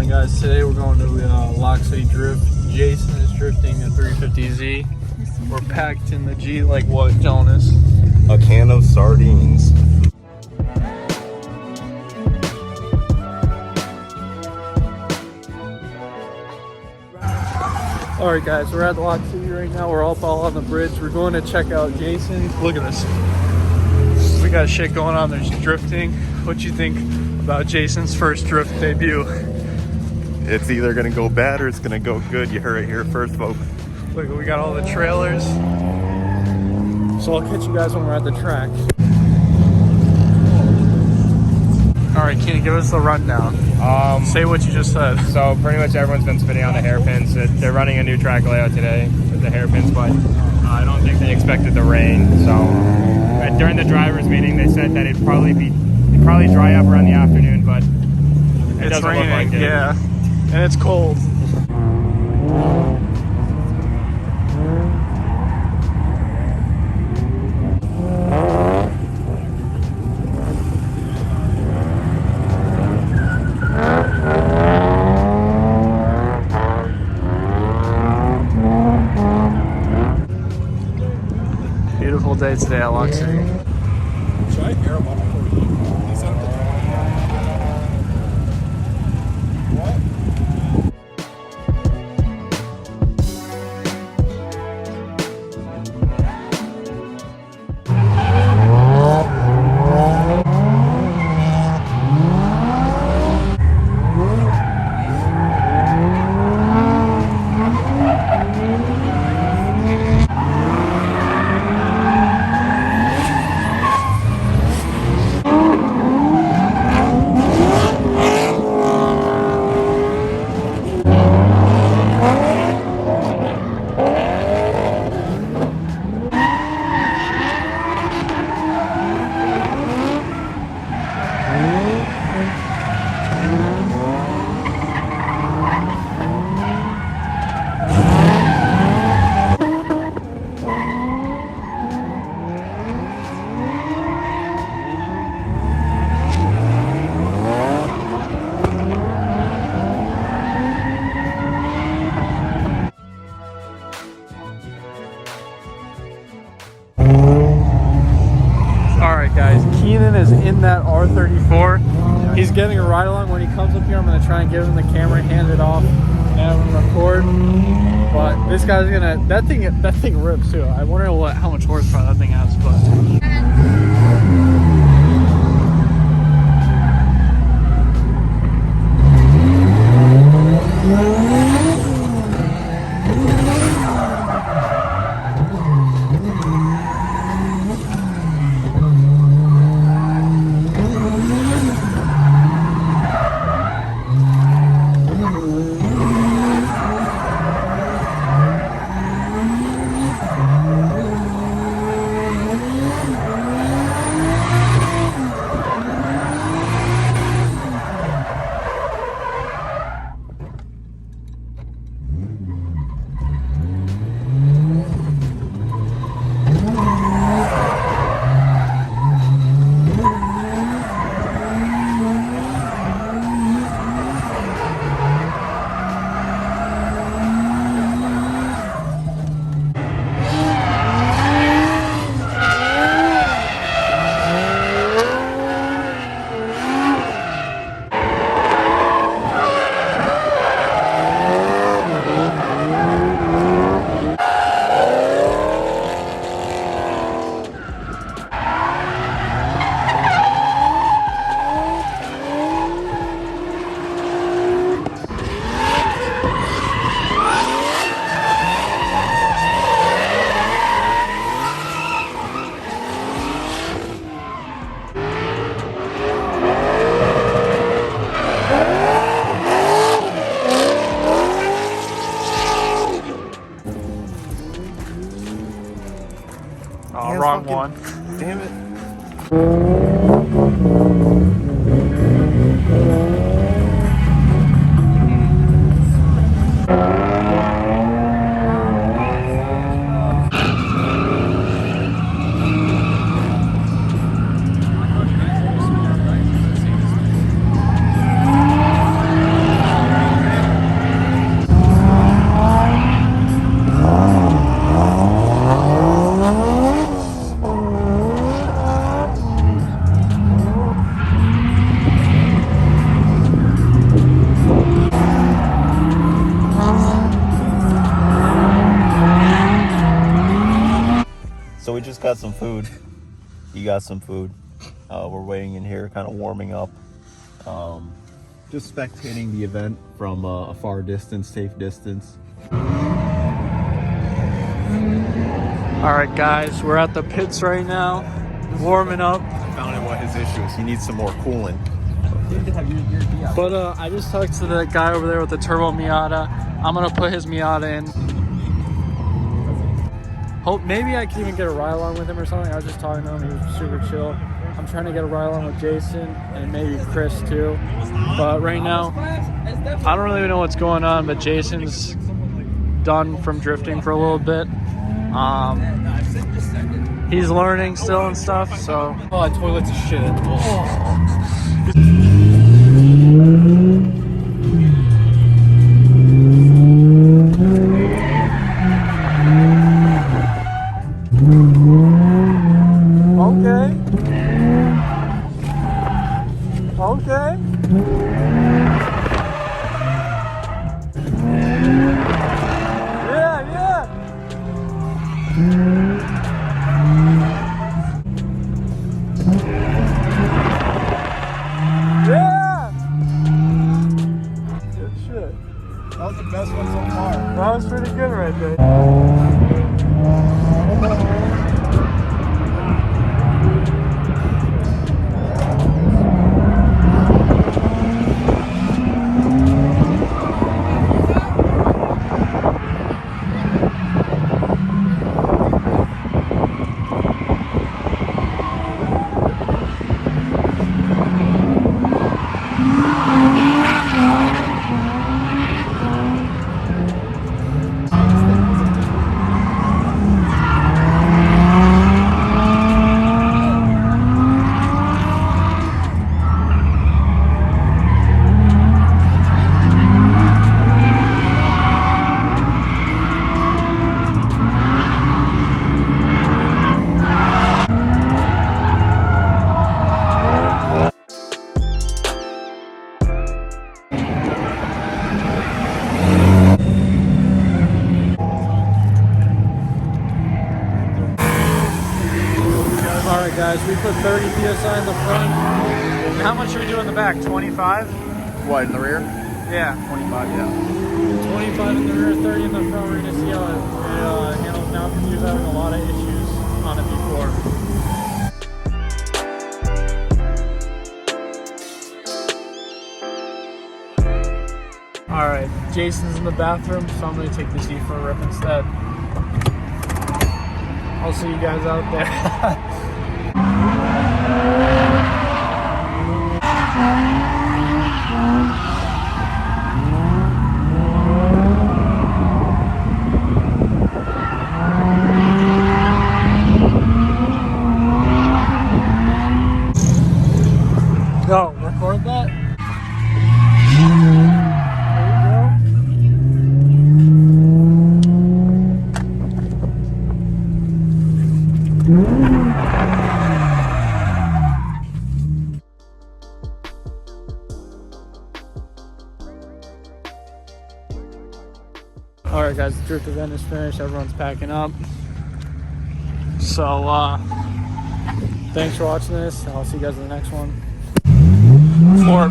on, guys? Today we're going to Lock City Drift. Jason is drifting a 350Z. We're packed in the G like what, Jonas? A can of sardines. Alright guys, we're at Lock City right now. We're all on the bridge. We're going to check out Jason. Look at this. We got shit going on. There's drifting. What you think about Jason's first drift debut? It's either gonna go bad or it's gonna go good. You heard it here first, folks. Look, we got all the trailers. So I'll catch you guys when we're at the track. Alright, Kenny, give us the rundown. Say what you just said. So pretty much everyone's been spinning on the hairpins. They're running a new track layout today with the hairpins, but I don't think they expected the rain. So during the drivers' meeting, they said that it'd probably dry up around the afternoon, but it doesn't raining, look like it. Yeah, and it's cold. Beautiful day today at Lock City. Should I air him up before we leave? He set up the what? Guys, Keenan is in that R34. He's getting a ride along. When he comes up here, I'm gonna try and give him the camera, hand it off, and have him record. But this guy's gonna, that thing rips too. I wonder how much horsepower that thing has, but. got some food. He got some food. We're waiting in here, kind of warming up. Just spectating the event from a far distance, safe distance. All right, guys, we're at the pits right now, warming up. I found out what his issue is. He needs some more coolant. But I just talked to the guy over there with the turbo Miata. I'm gonna put his Miata in. Hope maybe I can even get a ride along with him or something. I was just talking to him. He was super chill. I'm trying to get a ride along with Jason and maybe Chris too. But right now, I don't really know what's going on. But Jason's done from drifting for a little bit. He's learning still and stuff. So. Oh, toilets and shit. Okay. Yeah. Good shit. That was the best one so far. That was pretty good right there. Alright guys, we put 30 PSI in the front. How much should we do in the back? 25? What, in the rear? Yeah. 25, yeah. 25 in the rear, 30 in the front. We're going to see how it handles now because he was having a lot of issues on it before. Alright, Jason's in the bathroom, so I'm going to take the seat for a rip instead. I'll see you guys out there. Go, record that. Alright guys, the drift event is finished. Everyone's packing up. So thanks for watching this. I'll see you guys in the next one. Four.